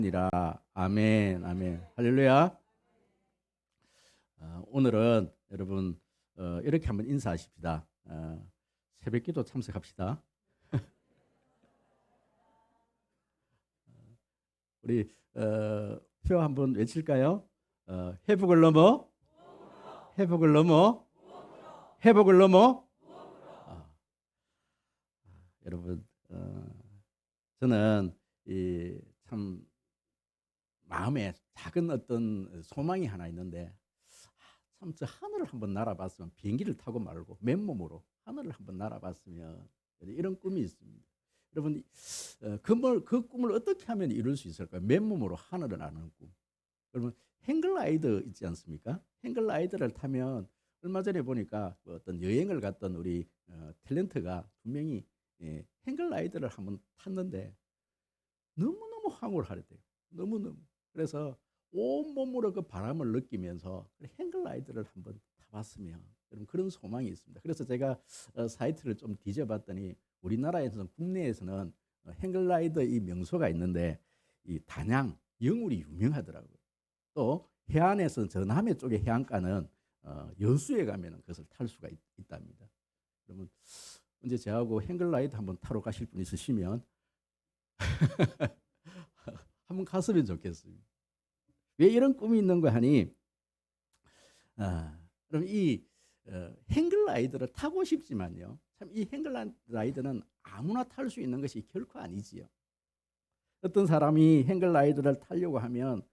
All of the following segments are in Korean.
이라. 아멘, 아멘, 할렐루야. 오늘은 여러분 이렇게 한번 인사하십시다. 새벽기도 참석합시다. 우리 표 한번 외칠까요? 회복을 넘어, 회복을 넘어, 회복을 넘어. 아, 여러분, 저는 참 마음에 작은 어떤 소망이 하나 있는데, 참 저 하늘을 한번 날아봤으면, 비행기를 타고 말고 맨몸으로 하늘을 한번 날아봤으면, 이런 꿈이 있습니다. 여러분, 그 꿈을 어떻게 하면 이룰 수 있을까요? 맨몸으로 하늘을 나는 꿈. 여러분, 행글라이더 있지 않습니까? 행글라이더를 타면, 얼마 전에 보니까 어떤 여행을 갔던 우리 탤런트가 분명히 행글라이더를 한번 탔는데 너무너무 황홀하대요. 너무너무. 그래서 온몸으로 그 바람을 느끼면서 행글라이더를 한번 타봤으면, 여러분, 그런 소망이 있습니다. 그래서 제가 사이트를 좀 뒤져봤더니 우리나라에서는, 국내에서는 행글라이더 이 명소가 있는데, 이 단양, 영울이 유명하더라고요. 또 해안에서는, 저 남해 쪽의 해안가는 여수에 가면 그것을 탈 수가 있답니다. 그러면 언제 저하고 행글라이더 한번 타러 가실 분 있으시면 한번 갔으면 좋겠습니다. 왜 이런 꿈이 있는 거 하니, 그럼 이 행글라이더를 타고 싶지만요, 참 이 행글라이더는 아무나 탈 수 있는 것이 결코 아니지요. 어떤 사람이 행글라이더를 타려고 하면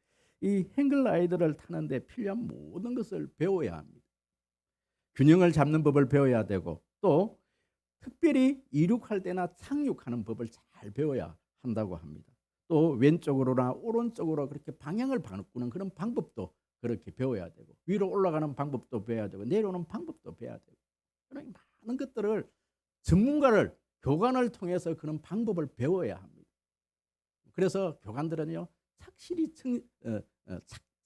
이 행글라이더를 타는데 필요한 모든 것을 배워야 합니다. 균형을 잡는 법을 배워야 되고, 또 특별히 이륙할 때나 착륙하는 법을 잘 배워야 한다고 합니다. 또 왼쪽으로나 오른쪽으로 그렇게 방향을 바꾸는 그런 방법도 그렇게 배워야 되고, 위로 올라가는 방법도 배워야 되고, 내려오는 방법도 배워야 되고, 그런 많은 것들을 전문가를, 교관을 통해서 그런 방법을 배워야 합니다. 그래서 교관들은요,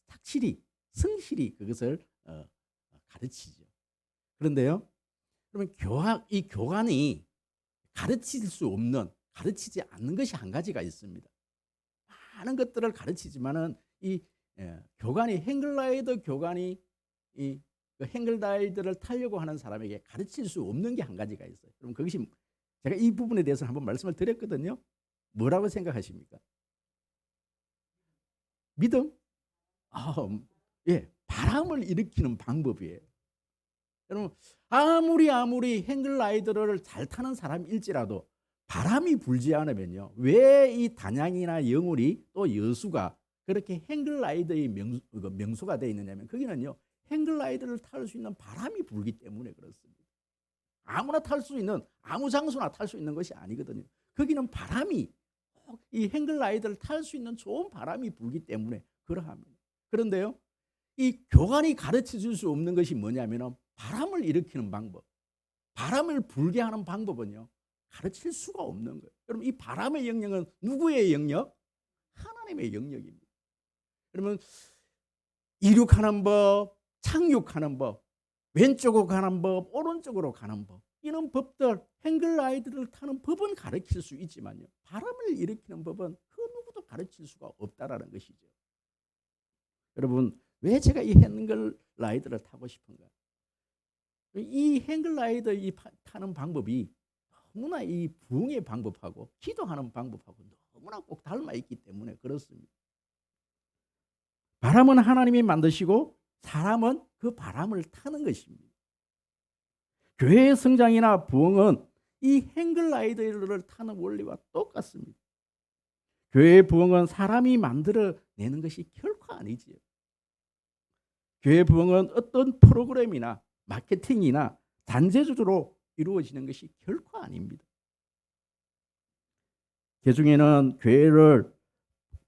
착실히 성실히 그것을 가르치죠. 그런데요, 그러면 이 교관이 가르칠 수 없는, 가르치지 않는 것이 한 가지가 있습니다. 많은 것들을 가르치지만은 이 교관이, 행글라이더 교관이 이 행글라이더를 타려고 하는 사람에게 가르칠 수 없는 게 한 가지가 있어요. 그럼 그것이, 제가 이 부분에 대해서 한번 말씀을 드렸거든요. 뭐라고 생각하십니까? 믿음? 예, 바람을 일으키는 방법이에요. 여러분, 아무리 행글라이더를 잘 타는 사람일지라도 바람이 불지 않으면요, 왜 이 단양이나 영울이, 또 여수가 그렇게 행글라이더의 명소가 되어 있느냐면, 거기는요, 행글라이더를 탈 수 있는 바람이 불기 때문에 그렇습니다. 아무나 탈 수 있는, 아무 장소나 탈 수 있는 것이 아니거든요. 거기는 바람이, 이 행글라이더를 탈 수 있는 좋은 바람이 불기 때문에 그러합니다. 그런데요, 이 교관이 가르쳐 줄 수 없는 것이 뭐냐면, 바람을 일으키는 방법, 바람을 불게 하는 방법은요, 가르칠 수가 없는 거예요. 여러분, 이 바람의 영역은 누구의 영역? 하나님의 영역입니다. 그러면 이륙하는 법, 착륙하는 법, 왼쪽으로 가는 법, 오른쪽으로 가는 법, 이런 법들, 행글라이더를 타는 법은 가르칠 수 있지만요, 바람을 일으키는 법은 그 누구도 가르칠 수가 없다라는 것이죠. 여러분, 왜 제가 이 행글라이더를 타고 싶은가? 이 행글라이더 타는 방법이 너무나 이 부흥의 방법하고 기도하는 방법하고 너무나 꼭 닮아 있기 때문에 그렇습니다. 바람은 하나님이 만드시고 사람은 그 바람을 타는 것입니다. 교회의 성장이나 부흥은 이 행글라이더를 타는 원리와 똑같습니다. 교회의 부흥은 사람이 만들어내는 것이 결코 아니지요. 교회 부흥은 어떤 프로그램이나 마케팅이나 단체주로 이루어지는 것이 결코 아닙니다. 개중에는 교회를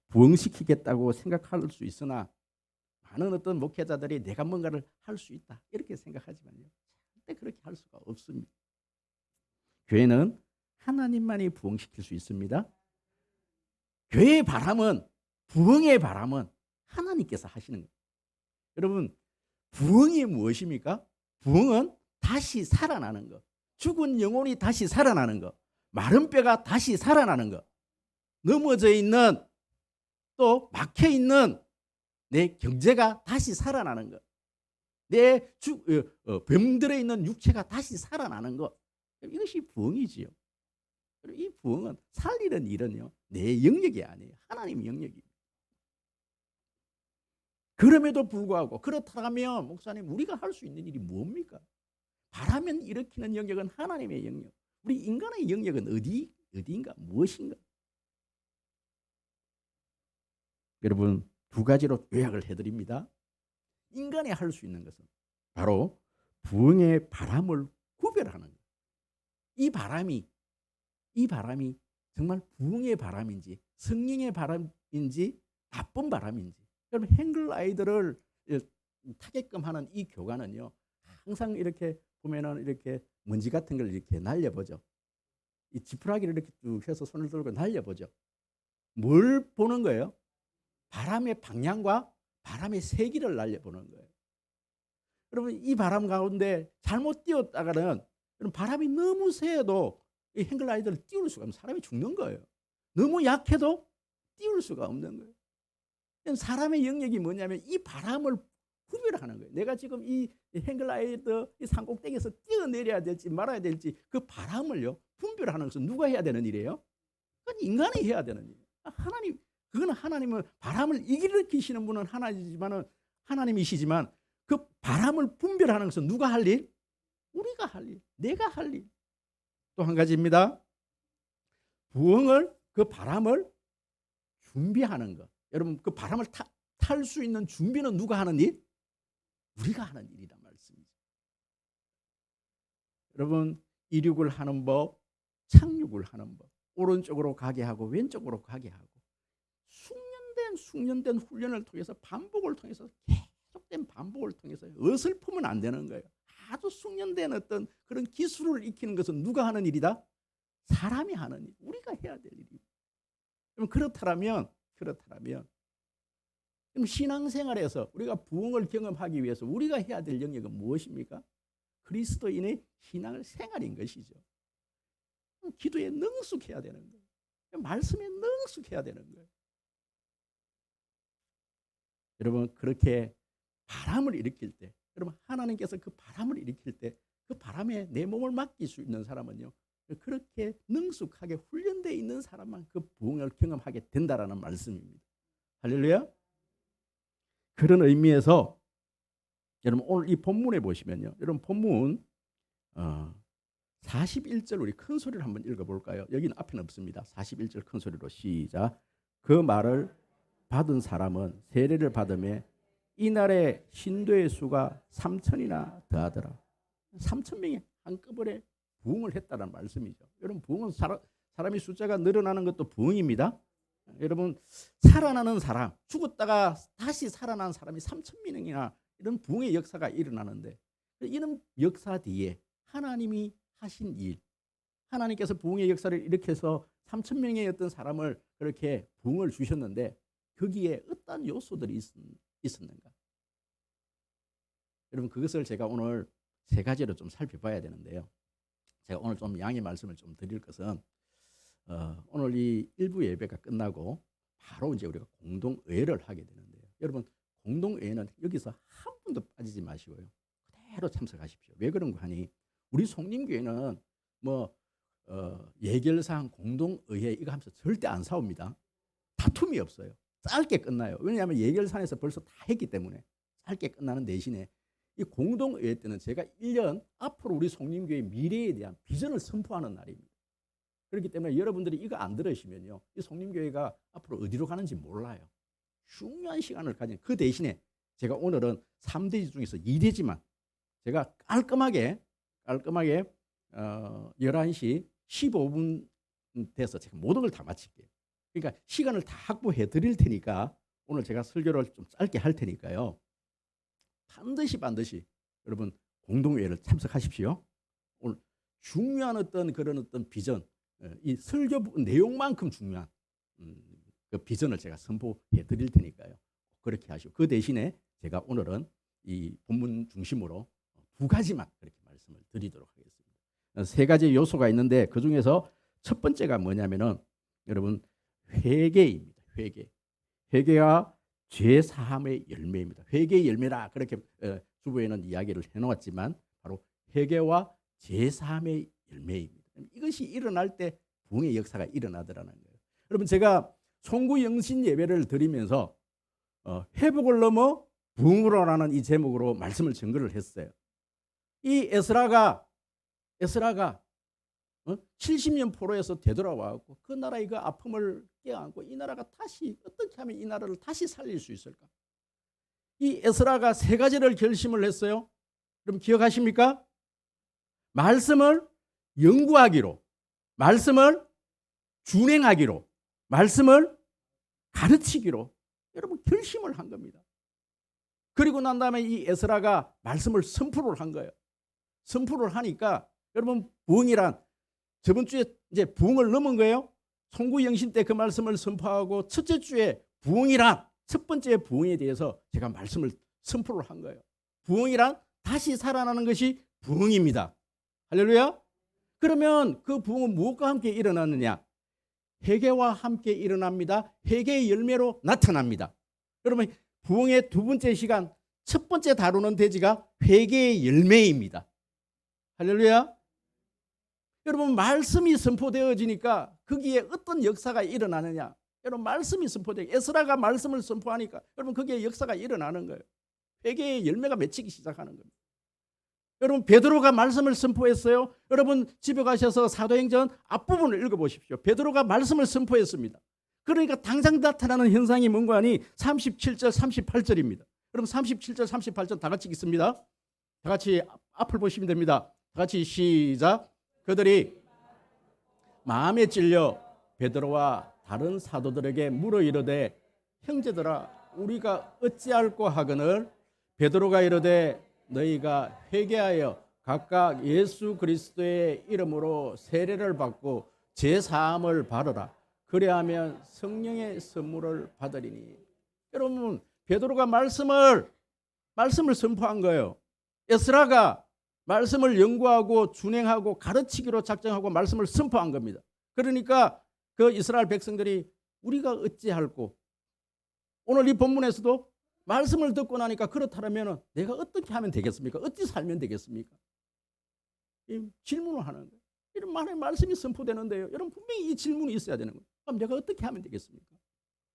부흥시키겠다고 생각할 수 있으나, 많은 어떤 목회자들이 내가 뭔가를 할 수 있다 이렇게 생각하지만요, 절대 그렇게 할 수가 없습니다. 교회는 하나님만이 부흥시킬 수 있습니다. 교회의 바람은, 부흥의 바람은 하나님께서 하시는 거예요. 여러분, 부흥이 무엇입니까? 부흥은 다시 살아나는 것, 죽은 영혼이 다시 살아나는 것, 마른 뼈가 다시 살아나는 것, 넘어져 있는 또 막혀 있는 내 경제가 다시 살아나는 것. 내 병들어 있는 육체가 다시 살아나는 것. 이것이 부흥이지요. 그리고 이 부흥은 살리는 일은요, 내 영역이 아니에요. 하나님 영역입니다. 그럼에도 불구하고 그렇다면 목사님, 우리가 할 수 있는 일이 뭡니까? 바라면 일으키는 영역은 하나님의 영역. 우리 인간의 영역은 어디인가? 무엇인가? 여러분, 두 가지로 요약을 해드립니다. 인간이 할 수 있는 것은 바로 부흥의 바람을 구별하는 것. 이 바람이 정말 부흥의 바람인지 성령의 바람인지 나쁜 바람인지. 여러분, 행글라이드를 타게끔 하는 이 교관은요, 항상 이렇게 보면은 이렇게 먼지 같은 걸 이렇게 날려보죠. 이 지푸라기를 이렇게 쭉 해서 손을 들고 날려보죠. 뭘 보는 거예요? 바람의 방향과 바람의 세기를 날려보는 거예요. 여러분, 이 바람 가운데 잘못 띄웠다가는 바람이 너무 세도 이 행글라이더를 띄울 수가 없는, 사람이 죽는 거예요. 너무 약해도 띄울 수가 없는 거예요. 사람의 영역이 뭐냐면 이 바람을 구별하는 거예요. 내가 지금 이 행글라이더 이 산꼭대기에서 뛰어내려야 될지 말아야 될지 그 바람을요 분별하는 것은 누가 해야 되는 일이에요? 그건 인간이 해야 되는 일이에요. 하나님, 그거는 하나님은 바람을 일으키시는 분은 하나님이시지만 그 바람을 분별하는 것은 누가 할 일? 우리가 할 일, 내가 할 일. 또 한 가지입니다. 부흥을, 그 바람을 준비하는 것. 여러분, 그 바람을 탈 수 있는 준비는 누가 하는 일? 우리가 하는 일이란 말씀이죠. 여러분, 이륙을 하는 법, 착륙을 하는 법, 오른쪽으로 가게 하고 왼쪽으로 가게 하고, 숙련된 훈련을 통해서 반복을 통해서 계속된 반복을 통해서 어설프면 안 되는 거예요. 아주 숙련된 어떤 그런 기술을 익히는 것은 누가 하는 일이다? 사람이 하는 일, 우리가 해야 될 일입니다. 그럼 그렇다면 신앙생활에서 우리가 부흥을 경험하기 위해서 우리가 해야 될 영역은 무엇입니까? 그리스도인의 신앙 생활인 것이죠. 기도에 능숙해야 되는 거예요. 말씀에 능숙해야 되는 거예요. 여러분, 그렇게 바람을 일으킬 때, 여러분, 하나님께서 그 바람을 일으킬 때 그 바람에 내 몸을 맡길 수 있는 사람은요, 그렇게 능숙하게 훈련되어 있는 사람만 그 부흥을 경험하게 된다라는 말씀입니다. 할렐루야. 그런 의미에서 여러분, 오늘 이 본문에 보시면요, 여러분 본문 41절 우리 큰 소리를 한번 읽어볼까요? 여기는 앞에는 없습니다. 41절 큰 소리로 시작. 그 말을 받은 사람은 세례를 받음에 이날의 신도의 수가 3,000이나 더하더라. 3,000명이 한꺼번에 부흥을 했다는 말씀이죠. 여러분, 부흥은 사람이 숫자가 늘어나는 것도 부흥입니다. 여러분, 살아나는 사람, 죽었다가 다시 살아난 사람이 3,000명이나 이런 부흥의 역사가 일어나는데, 이런 역사 뒤에 하나님이 하신 일, 하나님께서 부흥의 역사를 일으켜서 3,000명의 어떤 사람을 그렇게 부흥을 주셨는데 거기에 어떤 요소들이 있었는가? 여러분, 그것을 제가 오늘 세 가지로 좀 살펴봐야 되는데요. 제가 오늘 좀 양해 말씀을 좀 드릴 것은 오늘 이 일부 예배가 끝나고 바로 이제 우리가 공동의회를 하게 되는데요. 여러분, 공동의회는 여기서 한 분도 빠지지 마시고요, 그대로 참석하십시오. 왜 그런가 하니, 우리 송림교회는 예결상 공동의회 이거 하면서 절대 안 싸웁니다. 다툼이 없어요. 짧게 끝나요. 왜냐하면 예결산에서 벌써 다 했기 때문에 짧게 끝나는 대신에 이 공동의회 때는 제가 1년 앞으로 우리 송림교회 미래에 대한 비전을 선포하는 날입니다. 그렇기 때문에 여러분들이 이거 안 들으시면요, 이 송림교회가 앞으로 어디로 가는지 몰라요. 중요한 시간을 가진, 그 대신에 제가 오늘은 3대지 중에서 2대지만 제가 깔끔하게 11시 15분 돼서 제가 모든 걸 다 마칠게요. 그러니까 시간을 다 확보해 드릴 테니까 오늘 제가 설교를 좀 짧게 할 테니까요, 반드시 여러분 공동회의를 참석하십시오. 오늘 중요한 그런 어떤 비전, 이 설교 내용만큼 중요한 그 비전을 제가 선포해 드릴 테니까요, 그렇게 하시고, 그 대신에 제가 오늘은 이 본문 중심으로 두 가지만 그렇게 말씀을 드리도록 하겠습니다. 세 가지 요소가 있는데 그 중에서 첫 번째가 뭐냐면은 여러분 회개입니다. 회개. 회개와 죄 사함의 열매입니다. 회개의 열매라 그렇게 주보에는 이야기를 해놓았지만 바로 회개와 죄 사함의 열매입니다. 이것이 일어날 때 부흥의 역사가 일어나더라는 거예요. 여러분 제가 송구영신 예배를 드리면서 회복을 넘어 부흥으로라는 이 제목으로 말씀을 전거를 했어요. 이 에스라가 70년 포로에서 되돌아와서 그 나라의 그 아픔을 껴안고 이 나라가 다시 어떻게 하면 이 나라를 다시 살릴 수 있을까? 이 에스라가 세 가지를 결심을 했어요. 그럼 기억하십니까? 말씀을 연구하기로, 말씀을 준행하기로, 말씀을 가르치기로 여러분 결심을 한 겁니다. 그리고 난 다음에 이 에스라가 말씀을 선포를 한 거예요. 선포를 하니까 여러분 부흥이란 저번 주에 이제 부흥을 넘은 거예요. 송구영신 때 그 말씀을 선포하고 첫째 주에 부흥이란 첫 번째 부흥에 대해서 제가 말씀을 선포를 한 거예요. 부흥이란 다시 살아나는 것이 부흥입니다. 할렐루야. 그러면 그 부흥은 무엇과 함께 일어나느냐? 회개와 함께 일어납니다. 회개의 열매로 나타납니다. 여러분 부흥의 두 번째 시간 첫 번째 다루는 대지가 회개의 열매입니다. 할렐루야. 여러분 말씀이 선포되어지니까 거기에 어떤 역사가 일어나느냐? 여러분 말씀이 선포되고 에스라가 말씀을 선포하니까 여러분 거기에 역사가 일어나는 거예요. 회개의 열매가 맺히기 시작하는 겁니다. 여러분 베드로가 말씀을 선포했어요. 여러분 집에 가셔서 사도행전 앞부분을 읽어보십시오. 베드로가 말씀을 선포했습니다. 그러니까 당장 나타나는 현상이 뭔가 하니 37절 38절입니다. 여러분 37절 38절 다 같이 읽습니다. 다 같이 앞을 보시면 됩니다. 다 같이 시작. 그들이 마음에 찔려 베드로와 다른 사도들에게 물어 이르되 형제들아 우리가 어찌할꼬 하거늘 베드로가 이르되 너희가 회개하여 각각 예수 그리스도의 이름으로 세례를 받고 제사함을 받으라. 그래야면 성령의 선물을 받으리니. 여러분 베드로가 말씀을 선포한 거예요. 에스라가 말씀을 연구하고 준행하고 가르치기로 작정하고 말씀을 선포한 겁니다. 그러니까 그 이스라엘 백성들이 우리가 어찌할꼬 오늘 이 본문에서도 말씀을 듣고 나니까 그렇다면 내가 어떻게 하면 되겠습니까? 어찌 살면 되겠습니까? 이 질문을 하는 거예요. 이런 말씀이 선포되는데요. 여러분 분명히 이 질문이 있어야 되는 거예요. 그럼 내가 어떻게 하면 되겠습니까?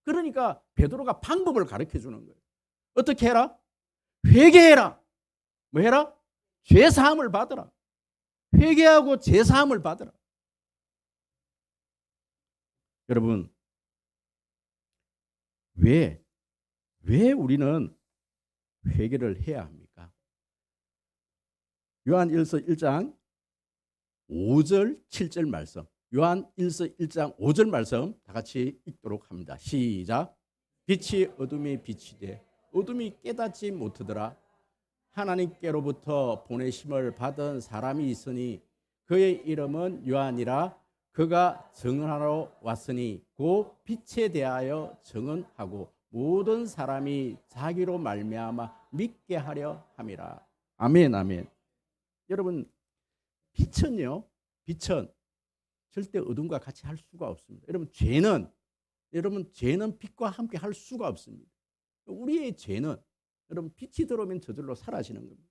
그러니까 베드로가 방법을 가르쳐 주는 거예요. 어떻게 해라? 회개해라. 뭐 해라? 죄사함을 받으라. 회개하고 제사함을 받으라. 여러분 왜 우리는 회개를 해야 합니까? 요한일서 1장 5절 7절 말씀. 요한일서 1장 5절 말씀 다 같이 읽도록 합니다. 시작. 빛이 어둠에 비치되 어둠이 깨닫지 못하더라. 하나님께로부터 보내심을 받은 사람이 있으니 그의 이름은 요한이라. 그가 증언하러 왔으니 그 빛에 대하여 증언하고 모든 사람이 자기로 말미암아 믿게 하려 함이라. 아멘 아멘. 여러분 빛은요. 빛은 절대 어둠과 같이 할 수가 없습니다. 여러분 죄는 빛과 함께 할 수가 없습니다. 우리의 죄는 여러분 빛이 들어오면 저절로 사라지는 겁니다.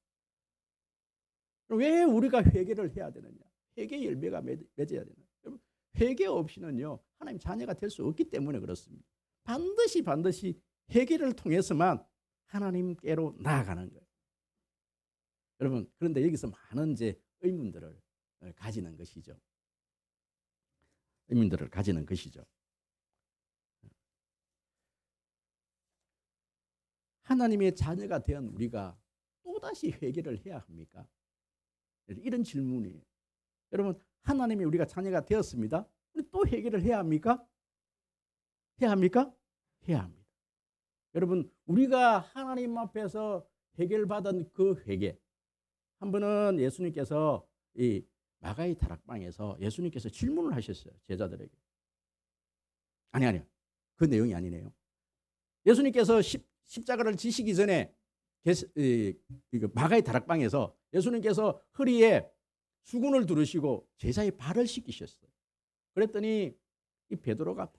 왜 우리가 회개를 해야 되느냐? 회개의 열매가 맺어야 되느냐? 여러분 회개 없이는요 하나님 자녀가 될 수 없기 때문에 그렇습니다. 반드시 회개를 통해서만 하나님께로 나아가는 거예요. 여러분 그런데 여기서 많은 이제 의문들을 가지는 것이죠. 의문들을 가지는 것이죠. 하나님의 자녀가 된 우리가 또다시 회개를 해야 합니까? 이런 질문이에요. 여러분 하나님이 우리가 자녀가 되었습니다. 우리 또 회개를 해야 합니까? 해야 합니까? 해야 합니다. 여러분 우리가 하나님 앞에서 회개받은 그 회개 한 번은 예수님께서 이 마가의 다락방에서 예수님께서 질문을 하셨어요. 제자들에게. 아니요. 그 내용이 아니네요. 예수님께서 십자가를 지시기 전에 마가의 다락방에서 예수님께서 허리에 수건을 두르시고 제자의 발을 씻기셨어요. 그랬더니 이 베드로가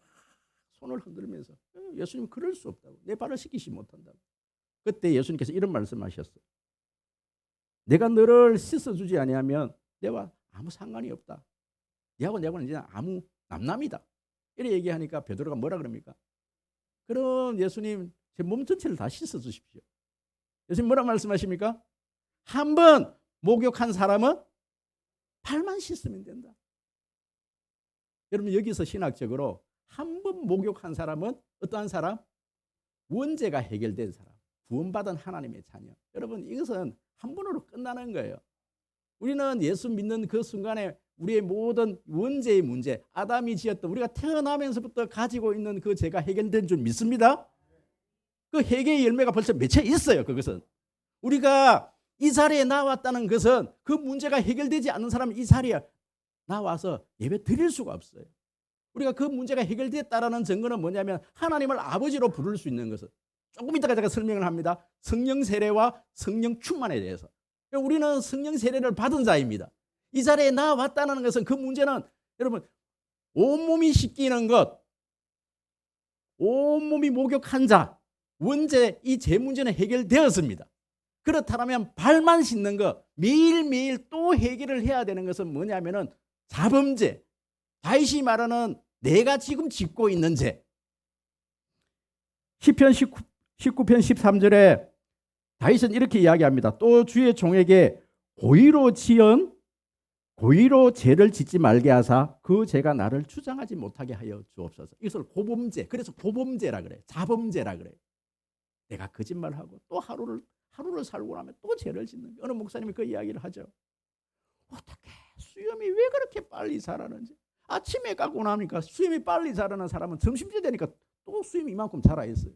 손을 흔들면서 예수님 그럴 수 없다고. 내 발을 씻기지 못한다고. 그때 예수님께서 이런 말씀하셨어요. 내가 너를 씻어주지 아니하면 내와 아무 상관이 없다. 너하고 내하고는 이제 아무 남남이다. 이렇게 얘기하니까 베드로가 뭐라 그럽니까? 그럼 예수님 제 몸 전체를 다 씻어주십시오. 예수님 뭐라 말씀하십니까? 한 번 목욕한 사람은 발만 씻으면 된다. 여러분 여기서 신학적으로 한 번 목욕한 사람은 어떠한 사람? 원죄가 해결된 사람, 구원받은 하나님의 자녀. 여러분 이것은 한 번으로 끝나는 거예요. 우리는 예수 믿는 그 순간에 우리의 모든 원죄의 문제, 아담이 지었던 우리가 태어나면서부터 가지고 있는 그 죄가 해결된 줄 믿습니다. 그 회개의 열매가 벌써 맺혀 있어요. 그것은 우리가 이 자리에 나왔다는 것은 그 문제가 해결되지 않는 사람이 이 자리에 나와서 예배 드릴 수가 없어요. 우리가 그 문제가 해결됐다라는 증거는 뭐냐면 하나님을 아버지로 부를 수 있는 것은 조금 이따가 제가 설명을 합니다. 성령 세례와 성령 충만에 대해서. 우리는 성령 세례를 받은 자입니다. 이 자리에 나왔다는 것은 그 문제는 여러분 온몸이 씻기는 것, 온몸이 목욕한 자, 원죄 이 죄 문제는 해결되었습니다. 그렇다면 발만 씻는 것, 매일매일 또 해결을 해야 되는 것은 뭐냐면은 자범죄, 다윗이 말하는 내가 지금 짓고 있는 죄. 시편 19편 13절에 다윗은 이렇게 이야기합니다. 또 주의 종에게 고의로 죄를 짓지 말게 하사 그 죄가 나를 주장하지 못하게 하여 주옵소서. 이것을 고범죄, 그래서 고범죄라 그래요. 자범죄라 그래요. 내가 거짓말하고 또 하루를 살고 나면 또 죄를 짓는 거예요. 어느 목사님이 그 이야기를 하죠. 어떻게 수염이 왜 그렇게 빨리 자라는지. 아침에 깎고 나니까 수염이 빨리 자라는 사람은 점심때 되니까 또 수염이 이만큼 자라 있어요.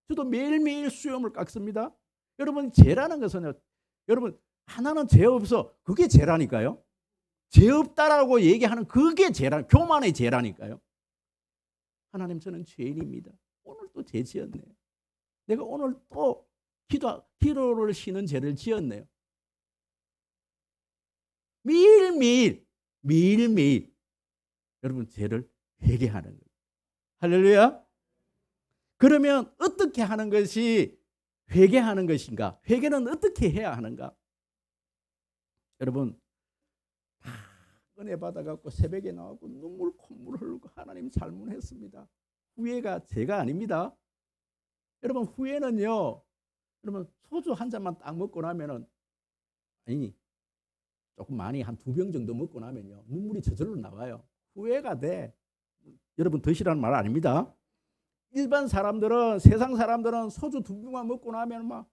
저도 매일매일 수염을 깎습니다. 여러분 죄라는 것은요. 여러분 하나는 죄 없어. 그게 죄라니까요. 죄 없다라고 얘기하는 그게 교만의 죄라니까요. 하나님 저는 죄인입니다. 오늘 또 죄 지었네요. 내가 오늘 또 기도를 쉬는 죄를 지었네요. 매일매일 여러분 죄를 회개하는 거예요. 할렐루야. 그러면 어떻게 하는 것이 회개하는 것인가? 회개는 어떻게 해야 하는가? 여러분 은혜 받아갖고 새벽에 나와서 콧물 흘리고 하나님 잘못했습니다. 후회가 죄가 아닙니다. 여러분 후회는요. 여러분 소주 한 잔만 딱 먹고 나면은 조금 많이 한 2병 정도 먹고 나면요 눈물이 저절로 나와요. 후회가 돼. 여러분 드시라는 말 아닙니다. 일반 사람들은 세상 사람들은 소주 2병만 먹고 나면 막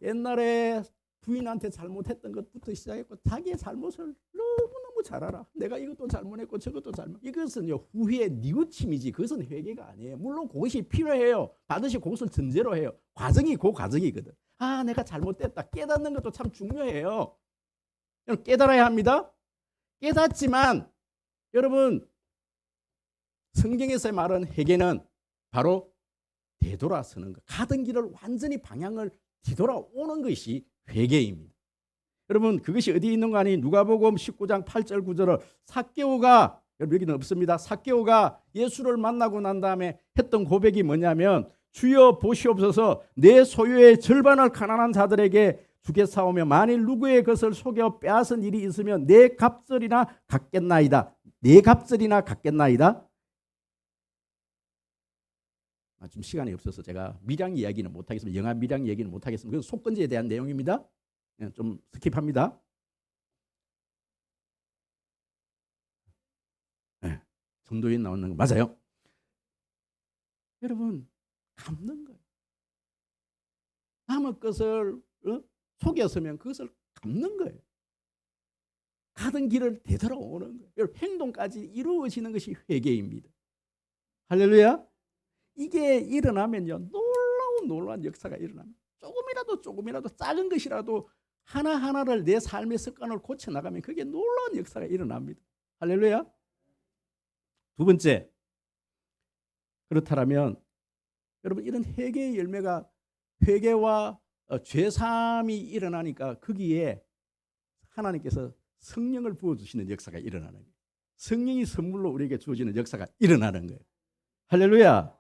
옛날에 부인한테 잘못했던 것부터 시작했고 자기의 잘못을 너무너무 잘 알아. 내가 이것도 잘못했고 저것도 잘못. 이것은요 후회의 뉘우침이지 그것은 회개가 아니에요. 물론 그것이 필요해요. 반드시 그것을 전제로 해요. 과정이 그 과정이거든. 아 내가 잘못됐다. 깨닫는 것도 참 중요해요. 깨달아야 합니다. 깨닫지만 여러분 성경에서 말하는 회개는 바로 되돌아서는 것. 가던 길을 완전히 방향을 뒤돌아오는 것이 회개입니다. 여러분 그것이 어디 있는 거 아니? 누가복음 19장 8절 9절을 삭개오가 여기는 없습니다. 삭개오가 예수를 만나고 난 다음에 했던 고백이 뭐냐면 주여 보시옵소서 내 소유의 절반을 가난한 자들에게 주겠사오며 만일 누구의 것을 속여 빼앗은 일이 있으면 내 갑절이나 갖겠나이다. 내 갑절이나 갖겠나이다. 좀 시간이 없어서 제가 밀양 이야기는 못하겠습니다. 영화 밀양 이야기는 못하겠습니다. 그래서 속건제에 대한 내용입니다. 좀 스킵합니다. 네, 전도인 나오는 거 맞아요. 여러분 갚는 거예요. 남의 것을 속였으면 그것을 갚는 거예요. 가던 길을 되돌아오는 거예요. 여러분 행동까지 이루어지는 것이 회개입니다. 할렐루야. 이게 일어나면요 놀라운 역사가 일어납니다. 조금이라도 작은 것이라도 하나하나를 내 삶의 습관을 고쳐나가면 그게 놀라운 역사가 일어납니다. 할렐루야. 두 번째, 그렇다면 여러분 이런 회개의 열매가 회개와 죄사함이 일어나니까 거기에 하나님께서 성령을 부어주시는 역사가 일어나는 거예요. 성령이 선물로 우리에게 주어지는 역사가 일어나는 거예요. 할렐루야.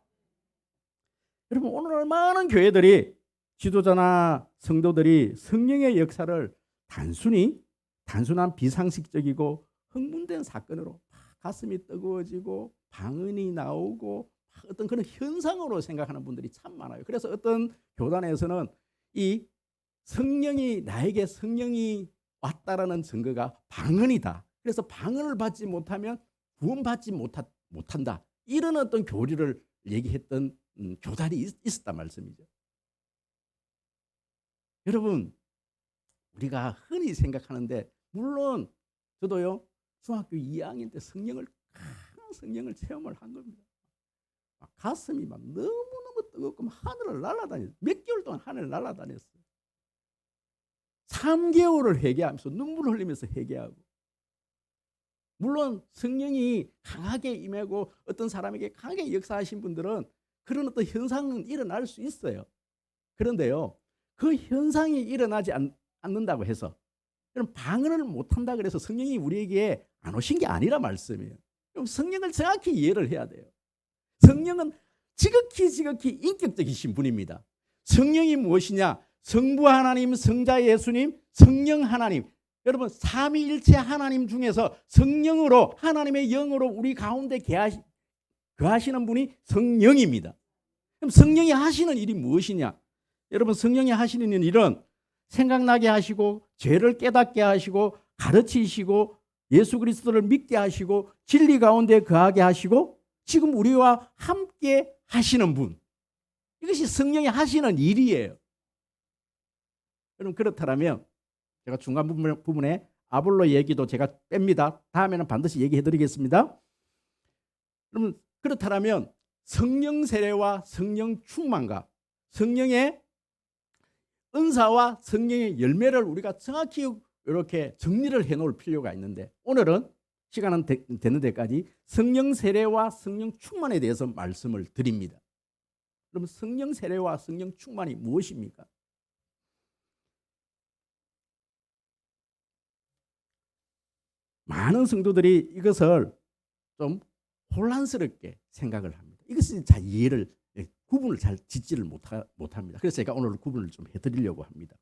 여러분 오늘 많은 교회들이 지도자나 성도들이 성령의 역사를 단순한 비상식적이고 흥분된 사건으로 가슴이 뜨거워지고 방언이 나오고 어떤 그런 현상으로 생각하는 분들이 참 많아요. 그래서 어떤 교단에서는 이 나에게 성령이 왔다라는 증거가 방언이다. 그래서 방언을 받지 못하면 구원받지 못한다. 이런 어떤 교리를 얘기했던 교단이 있었단 말씀이죠. 여러분 우리가 흔히 생각하는데 물론 저도요 중학교 2학년 때 성령을 체험을 한 겁니다. 가슴이 막 너무너무 뜨겁고 하늘을 날아다녔어요. 몇 개월 동안 하늘을 날아다녔어요. 3개월을 회개하면서 눈물을 흘리면서 회개하고, 물론 성령이 강하게 임하고 어떤 사람에게 강하게 역사하신 분들은 그런 어떤 현상은 일어날 수 있어요. 그런데요 그 현상이 일어나지 않는다고 해서 그럼 방언을 못한다 그래서 성령이 우리에게 안 오신 게 아니라 말씀이에요. 그럼 성령을 정확히 이해를 해야 돼요. 성령은 지극히 인격적이신 분입니다. 성령이 무엇이냐? 성부 하나님, 성자 예수님, 성령 하나님. 여러분 삼위일체 하나님 중에서 성령으로 하나님의 영으로 우리 가운데 거하시는 분이 성령입니다. 그럼 성령이 하시는 일이 무엇이냐? 여러분 성령이 하시는 일은 생각나게 하시고 죄를 깨닫게 하시고 가르치시고 예수 그리스도를 믿게 하시고 진리 가운데 거하게 하시고 지금 우리와 함께 하시는 분. 이것이 성령이 하시는 일이에요. 여러분 그렇다면 제가 중간 부분에 아볼로 얘기도 제가 뺍니다. 다음에는 반드시 얘기해 드리겠습니다. 그러면 그렇다면 성령 세례와 성령 충만과 성령의 은사와 성령의 열매를 우리가 정확히 이렇게 정리를 해놓을 필요가 있는데 오늘은 시간은 되는 데까지 성령 세례와 성령 충만에 대해서 말씀을 드립니다. 그럼 성령 세례와 성령 충만이 무엇입니까? 많은 성도들이 이것을 좀 혼란스럽게 생각을 합니다. 이것은 잘 구분을 잘 짓지를 못합니다. 그래서 제가 오늘 구분을 좀 해드리려고 합니다.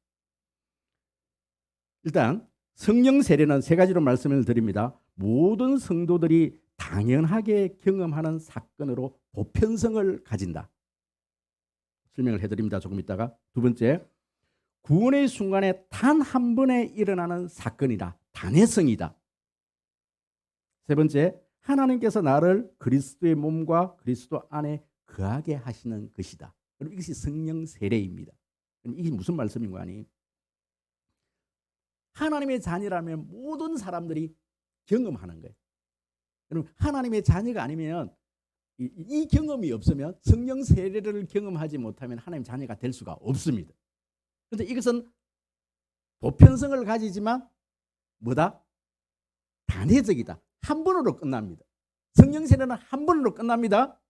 일단 성령 세례는 세 가지로 말씀을 드립니다. 모든 성도들이 당연하게 경험하는 사건으로 보편성을 가진다. 설명을 해드립니다. 조금 있다가. 두 번째, 구원의 순간에 단 한 번에 일어나는 사건이다. 단회성이다. 세 번째, 하나님께서 나를 그리스도의 몸과 그리스도 안에 거하게 하시는 것이다. 그럼 이것이 성령 세례입니다. 그럼 이게 무슨 말씀인가 하니? 하나님의 자녀라면 모든 사람들이 경험하는 거예요. 그럼 하나님의 자녀가 아니면 이 경험이 없으면 성령 세례를 경험하지 못하면 하나님의 자녀가 될 수가 없습니다. 그런데 이것은 보편성을 가지지만 뭐다? 단회적이다. 한 번으로 끝납니다. 성령 세례는 한 번으로 끝납니다.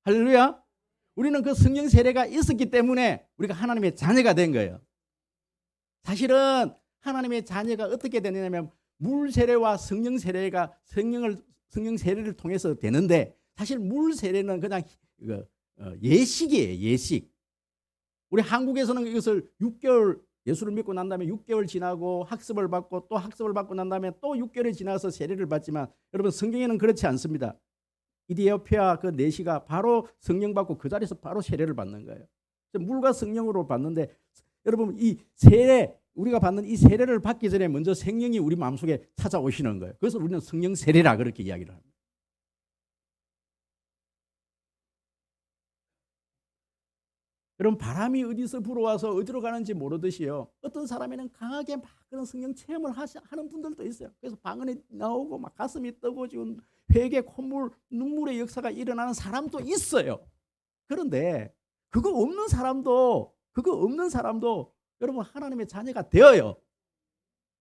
할렐루야. 우리는 그 성령 세례가 있었기 때문에 우리가 하나님의 자녀가 된 거예요. 사실은 하나님의 자녀가 어떻게 되느냐면 물 세례와 성령 세례가 성령 세례를 통해서 되는데 사실 물 세례는 그냥 예식이에요. 예식. 우리 한국에서는 이것을 6개월 예수를 믿고 난 다음에 6개월 지나고 학습을 받고 또 학습을 받고 난 다음에 또 6개월이 지나서 세례를 받지만 여러분 성경에는 그렇지 않습니다. 이디오피아 그 내시가 바로 성령 받고 그 자리에서 바로 세례를 받는 거예요. 물과 성령으로 받는데 여러분 이 세례 우리가 받는 이 세례를 받기 전에 먼저 성령이 우리 마음속에 찾아오시는 거예요. 그래서 우리는 성령 세례라 그렇게 이야기를 합니다. 여러분 바람이 어디서 불어와서 어디로 가는지 모르듯이요. 어떤 사람에는 강하게 막 그런 성령 체험을 하는 분들도 있어요. 그래서 방언이 나오고 막 가슴이 뜨거워지고 회개, 콧물, 눈물의 역사가 일어나는 사람도 있어요. 그런데 그거 없는 사람도 여러분 하나님의 자녀가 되어요.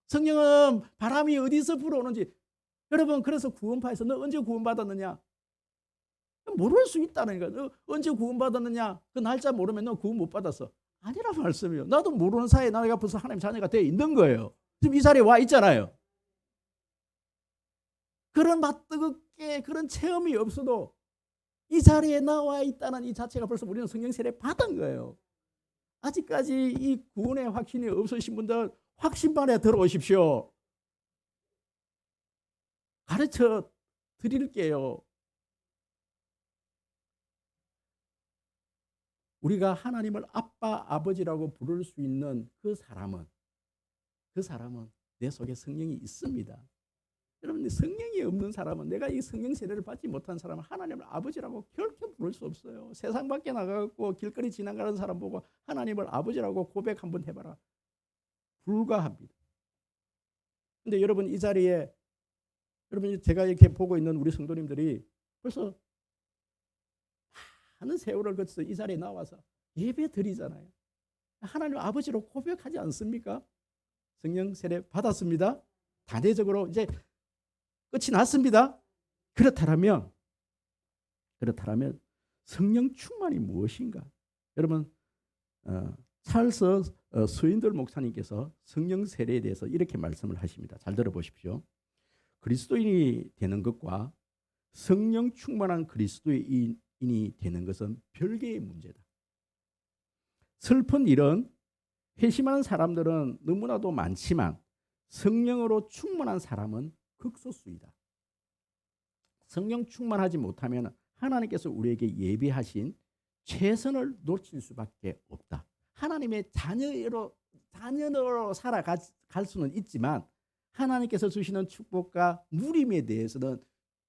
성령은 바람이 어디서 불어오는지 여러분 그래서 구원파에서 너 언제 구원받았느냐? 모를 수 있다는 거야. 너 언제 구원받았느냐? 그 날짜 모르면 너 구원 못 받았어. 아니라 말씀이에요. 나도 모르는 사이에 나가 벌써 하나님 자녀가 되어 있는 거예요. 지금 이 자리에 와 있잖아요. 그런 뜨겁게 그런 체험이 없어도 이 자리에 나와 있다는 이 자체가 벌써 우리는 성령 세례 받은 거예요. 아직까지 이 구원의 확신이 없으신 분들 확신반에 들어오십시오. 가르쳐 드릴게요. 우리가 하나님을 아빠, 아버지라고 부를 수 있는 그 사람은 내 속에 성령이 있습니다. 여러분, 성령이 없는 사람은, 내가 이 성령 세례를 받지 못한 사람은 하나님을 아버지라고 결코 부를 수 없어요. 세상 밖에 나가고 길거리 지나가는 사람 보고 하나님을 아버지라고 고백 한번 해봐라. 불가합니다. 근데 여러분, 이 자리에 여러분, 제가 이렇게 보고 있는 우리 성도님들이 벌써 많은 세월을 거쳐서 이 자리에 나와서 예배 드리잖아요. 하나님 아버지로 고백하지 않습니까? 성령 세례 받았습니다. 단회적으로 이제 끝이 났습니다. 그렇다면 성령 충만이 무엇인가? 여러분, 찰스 스윈들 목사님께서 성령 세례에 대해서 이렇게 말씀을 하십니다. 잘 들어보십시오. 그리스도인이 되는 것과 성령 충만한 그리스도인이 되는 것은 별개의 문제다. 슬픈 일은 회심하는 사람들은 너무나도 많지만 성령으로 충만한 사람은 극소수이다. 성령 충만하지 못하면 하나님께서 우리에게 예비하신 최선을 놓칠 수밖에 없다. 하나님의 자녀로 살아갈 수는 있지만 하나님께서 주시는 축복과 누림에 대해서는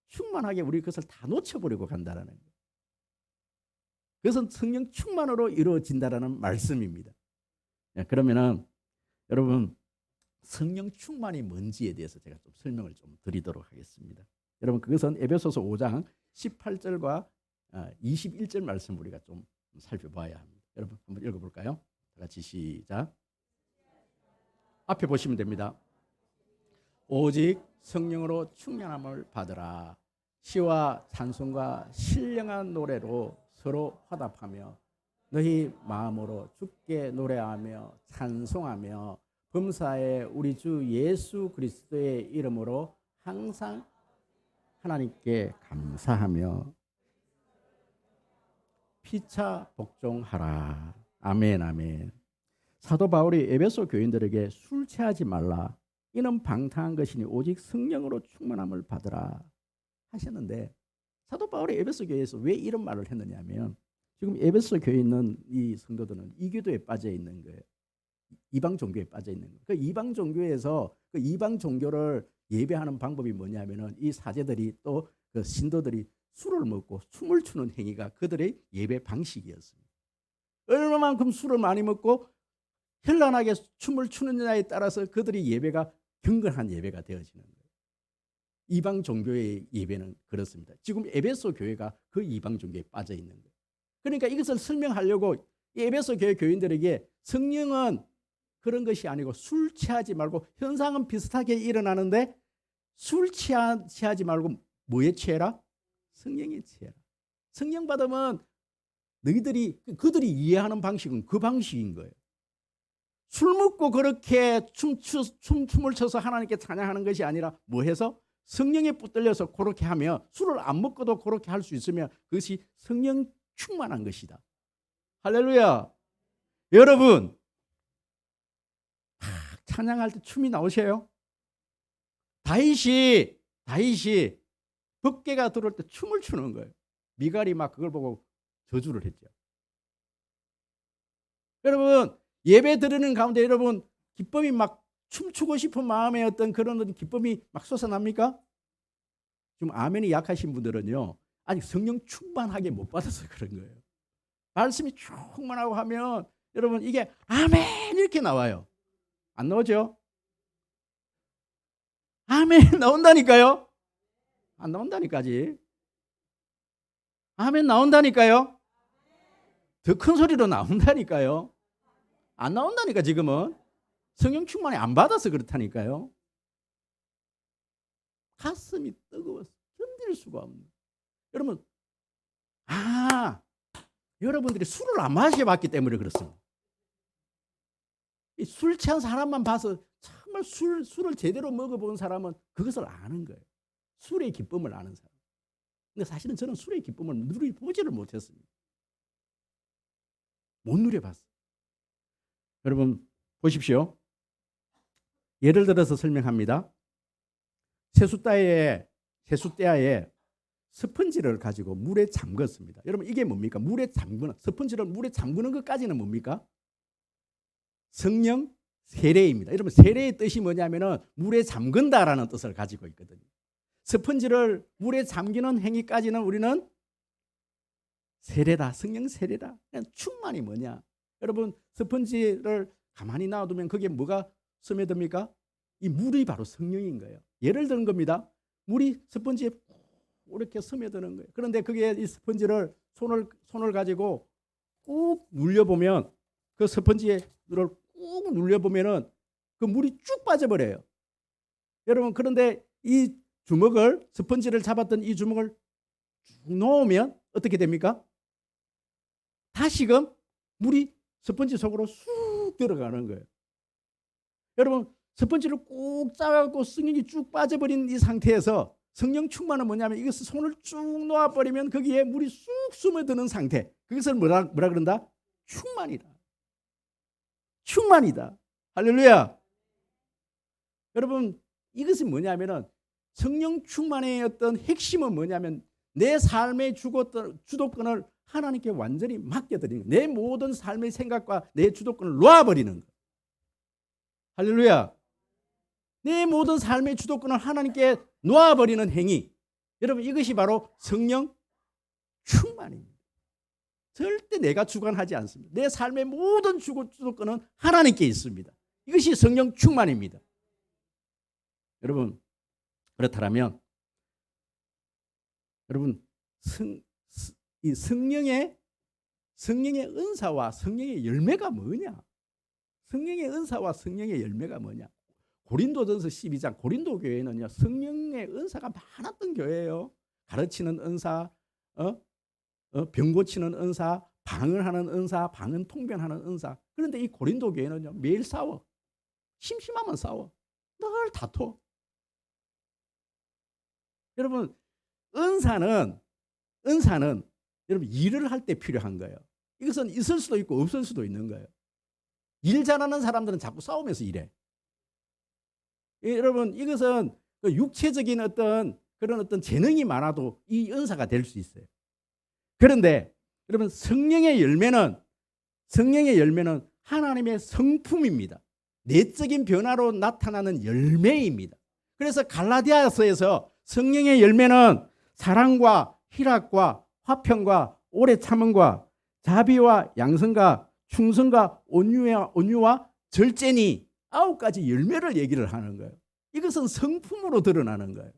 충만하게 우리 그것을 다 놓쳐버리고 간다는 거예요. 그것은 성령 충만으로 이루어진다는 말씀입니다. 그러면은 여러분, 성령 충만이 뭔지에 대해서 제가 좀 설명을 좀 드리도록 하겠습니다. 여러분, 그것은 에베소서 5장 18절과 21절 말씀 우리가 좀 살펴봐야 합니다. 여러분, 한번 읽어볼까요? 다 같이 시작. 앞에 보시면 됩니다. 오직 성령으로 충만함을 받으라. 시와 찬송과 신령한 노래로 서로 화답하며 너희 마음으로 주께 노래하며 찬송하며 범사에 우리 주 예수 그리스도의 이름으로 항상 하나님께 감사하며 피차 복종하라. 아멘, 아멘. 사도 바울이 에베소 교인들에게 술 취하지 말라. 이는 방탕한 것이니 오직 성령으로 충만함을 받으라 하셨는데, 사도 바울이 에베소 교회에서 왜 이런 말을 했느냐면, 지금 에베소 교회에 있는 이 성도들은 이교도에 빠져 있는 거예요. 이방 종교에 빠져 있는 거예요. 그 이방 종교에서 그 이방 종교를 예배하는 방법이 뭐냐면은 이 사제들이 또 그 신도들이 술을 먹고 춤을 추는 행위가 그들의 예배 방식이었습니다. 얼마만큼 술을 많이 먹고 현란하게 춤을 추느냐에 따라서 그들의 예배가 경건한 예배가 되어지는 거예요. 이방 종교의 예배는 그렇습니다. 지금 에베소 교회가 그 이방 종교에 빠져 있는 거예요. 그러니까 이것을 설명하려고 에베소 교회 교인들에게 성령은 그런 것이 아니고 술 취하지 말고, 현상은 비슷하게 일어나는데 술 취하지 말고 뭐에 취해라? 성령에 취해라. 성령 받으면 그들이 이해하는 방식은 그 방식인 거예요. 술 먹고 그렇게 춤을 춰서 하나님께 찬양하는 것이 아니라 뭐 해서? 성령에 붙들려서 그렇게 하며, 술을 안 먹고도 그렇게 할 수 있으면 그것이 성령 충만한 것이다. 할렐루야. 여러분, 찬양할 때 춤이 나오셔요? 다윗이 법궤가 들어올 때 춤을 추는 거예요. 미갈이 막 그걸 보고 저주를 했죠. 여러분, 예배 드리는 가운데 여러분 기쁨이 막 춤추고 싶은 마음의 어떤 그런 기쁨이 막 솟아납니까? 지금 아멘이 약하신 분들은요, 아직 성령 충만하게 못 받아서 그런 거예요. 말씀이 충만하고 하면 여러분 이게 아멘 이렇게 나와요. 안 나오죠? 아멘 나온다니까요. 안 나온다니까지. 아멘 나온다니까요. 더 큰 소리로 나온다니까요. 안 나온다니까. 지금은 성령 충만이 안 받아서 그렇다니까요. 가슴이 뜨거워서 견딜 수가 없는. 여러분, 여러분들이 술을 안 마셔봤기 때문에 그렇습니다. 술 취한 사람만 봐서 정말 술을 제대로 먹어본 사람은 그것을 아는 거예요. 술의 기쁨을 아는 사람. 근데 사실은 저는 술의 기쁨을 누려보지를 못했습니다. 못 누려봤어요. 여러분 보십시오. 예를 들어서 설명합니다. 세숫대야에 스펀지를 가지고 물에 잠궜습니다. 여러분 이게 뭡니까? 스펀지를 물에 잠그는 것까지는 뭡니까? 성령 세례입니다. 여러분 세례의 뜻이 뭐냐면은 물에 잠근다라는 뜻을 가지고 있거든요. 스펀지를 물에 잠기는 행위까지는 우리는 세례다, 성령 세례다. 그냥 충만이 뭐냐? 여러분 스펀지를 가만히 놔두면 거기에 뭐가 스며듭니까? 이 물이 바로 성령인 거예요. 예를 드는 겁니다. 물이 스펀지에 이렇게 스며드는 거예요. 그런데 그게 이 스펀지를 손을 가지고 꾹 눌려보면 그 스펀지를 꾹 눌려보면은 그 물이 쭉 빠져버려요. 여러분 그런데 이 주먹을 스펀지를 잡았던 이 주먹을 쭉 놓으면 어떻게 됩니까? 다시금 물이 스펀지 속으로 쑥 들어가는 거예요. 여러분 스펀지를 꾹 짜고 성령이 쭉 빠져버린 이 상태에서 성령 충만은 뭐냐면 이것을 손을 쭉 놓아버리면 거기에 물이 쑥 스며드는 상태. 그것을 뭐라 그런다? 충만이다. 충만이다. 할렐루야. 여러분 이것이 뭐냐면은 성령 충만의 어떤 핵심은 뭐냐면 내 삶의 주도권을 하나님께 완전히 맡겨드리는 거예요. 내 모든 삶의 생각과 내 주도권을 놓아버리는 거예요. 할렐루야. 내 모든 삶의 주도권을 하나님께 놓아버리는 행위. 여러분 이것이 바로 성령 충만입니다. 절대 내가 주관하지 않습니다. 내 삶의 모든 주도권은 하나님께 있습니다. 이것이 성령 충만입니다. 여러분 그렇다면 여러분 이 성령의 은사와 성령의 열매가 뭐냐? 성령의 은사와 성령의 열매가 뭐냐? 고린도전서 12장 고린도 교회는요 성령의 은사가 많았던 교회예요. 가르치는 은사, 병 고치는 은사, 방언하는 은사, 방언 통변하는 은사. 그런데 이 고린도 교회는요 매일 싸워. 심심하면 싸워. 늘 다퉈. 여러분 은사는 여러분 일을 할 때 필요한 거예요. 이것은 있을 수도 있고 없을 수도 있는 거예요. 일 잘하는 사람들은 자꾸 싸우면서 일해. 여러분 이것은 육체적인 그런 어떤 재능이 많아도 이 은사가 될 수 있어요. 그런데 여러분 성령의 열매는 하나님의 성품입니다. 내적인 변화로 나타나는 열매입니다. 그래서 갈라디아서에서 성령의 열매는 사랑과 희락과 화평과 오래 참음과 자비와 양선과 충성과 온유와 절제니 9가지 열매를 얘기를 하는 거예요. 이것은 성품으로 드러나는 거예요.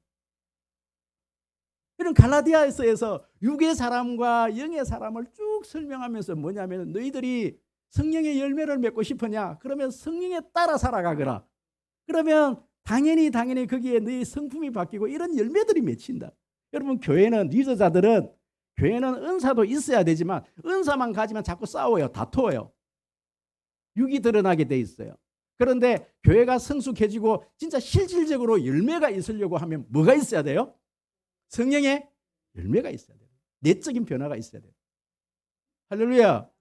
이런 갈라디아서에서 육의 사람과 영의 사람을 쭉 설명하면서 뭐냐면 너희들이 성령의 열매를 맺고 싶으냐? 그러면 성령에 따라 살아가거라. 그러면 당연히 거기에 너희 성품이 바뀌고 이런 열매들이 맺힌다. 여러분 교회는 리더자들은 교회는 은사도 있어야 되지만 은사만 가지면 자꾸 싸워요. 다퉈요. 육이 드러나게 돼 있어요. 그런데 교회가 성숙해지고 진짜 실질적으로 열매가 있으려고 하면 뭐가 있어야 돼요? 성령의 열매가 있어야 돼요. 내적인 변화가 있어야 돼요. 할렐루야.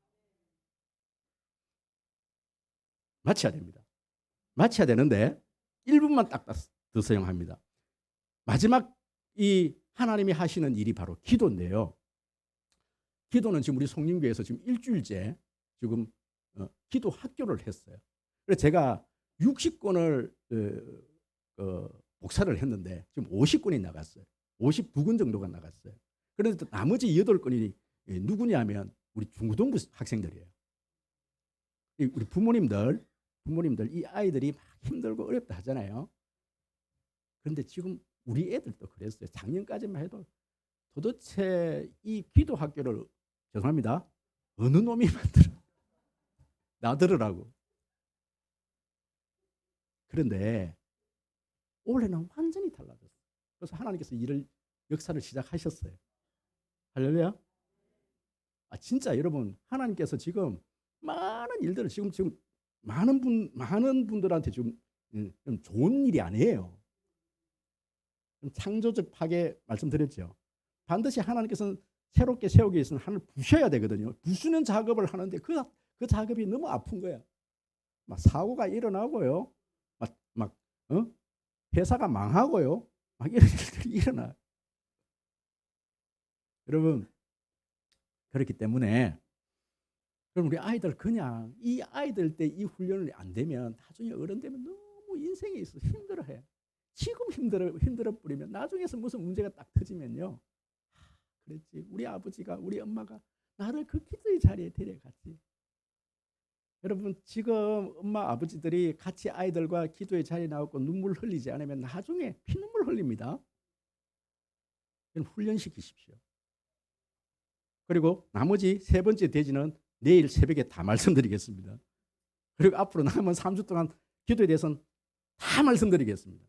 마쳐야 됩니다. 마쳐야 되는데 1분만 딱 더 사용합니다. 마지막 이 하나님이 하시는 일이 바로 기도인데요. 기도는 지금 우리 송림교회에서 지금 일주일째 지금 기도 학교를 했어요. 그래서 제가 60권을 복사를 했는데 지금 50권이 나갔어요. 52권 정도가 나갔어요. 그런데 나머지 8권이 누구냐면 우리 중고등부 학생들이에요. 우리 부모님들 이 아이들이 막 힘들고 어렵다 하잖아요. 그런데 지금 우리 애들도 그랬어요. 작년까지만 해도 도대체 이 기도 학교를 죄송합니다. 어느 놈이 만들어 나들으라고. 그런데 올해는 완전히 달라졌어요. 그래서 하나님께서 역사를 시작하셨어요. 할렐루야. 진짜 여러분 하나님께서 지금 많은 일들을 지금 많은 분들한테 좀 좋은 일이 아니에요. 창조적 파괴 말씀드렸죠. 반드시 하나님께서는 새롭게 세우기 위해서는 하나님을 부셔야 되거든요. 부수는 작업을 하는데 그 작업이 너무 아픈 거야. 막 사고가 일어나고요. 막 회사가 망하고요. 막 이런 일들이 일어나. 여러분, 그렇기 때문에 그럼 우리 아이들 그냥 이 아이들 때 이 훈련을 안 되면 나중에 어른 되면 너무 인생에 있어 힘들어해. 지금 힘들어 뿌리면 나중에서 무슨 문제가 딱 터지면요. 그랬지. 우리 아버지가 우리 엄마가 나를 그 기도의 자리에 데려갔지. 여러분 지금 엄마 아버지들이 같이 아이들과 기도의 자리에 나오고 눈물 흘리지 않으면 나중에 피눈물 흘립니다. 훈련시키십시오. 그리고 나머지 세 번째 대지는 내일 새벽에 다 말씀드리겠습니다. 그리고 앞으로 남은 3주 동안 기도에 대해서는 다 말씀드리겠습니다.